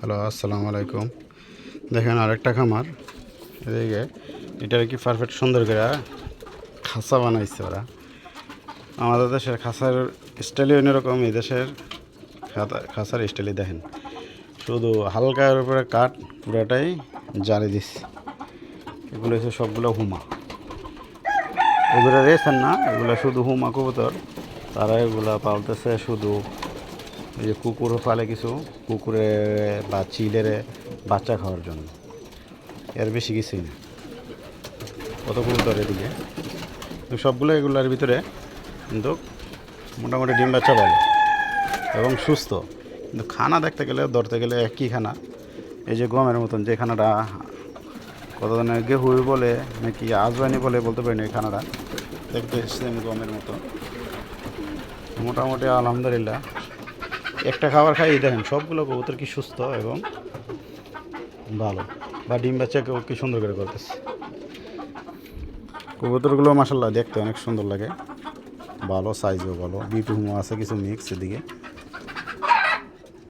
Hello, আসসালামু আলাইকুম। দেখেন আরেকটা খামার, এদিকে এটার কি পারফেক্ট সুন্দর করে খাঁচা বানাইছে ওরা। আমাদের দেশের খাঁচার স্টাইলই অন্যরকম, এই দেশের খাঁচার স্টাইলই দেখেন, শুধু হালকার উপরে কাঠ, পুরাটাই জালি দিচ্ছে। এগুলো হচ্ছে সবগুলো হুমা, এগুলো রেসেন না, এগুলো শুধু হুমা কবুতর। তারা এগুলা পালতেছে শুধু এই যে কুকুর পালে, কিছু কুকুরে বা চিলের বাচ্চা খাওয়ার জন্য, এর বেশি কিছুই না। কত কবুতর এদিকে, তো সবগুলো এগুলোর ভিতরে কিন্তু মোটামুটি ডিম বাচ্চা ভালো এবং সুস্থ। কিন্তু খানা দেখতে গেলে, ধরতে গেলে একই খানা, এই যে গমের মতন যে খানাটা, কত ধরনের গেহুই বলে নাকি আজওয়ানি বলে বলতে পারি না, এই খানাটা দেখতে সেম গমের মতো। মোটামুটি আলহামদুলিল্লাহ একটা খাবার খাই, দেখেন সবগুলো কবুতর কি সুস্থ এবং ভালো, বা ডিম বাচ্চাকেও কি সুন্দর করে করতেছে। কবুতরগুলো মাসাল্লাহ দেখতে অনেক সুন্দর লাগে, ভালো সাইজও ভালো, বিটু হুমো আছে কিছু মিক্স এদিকে।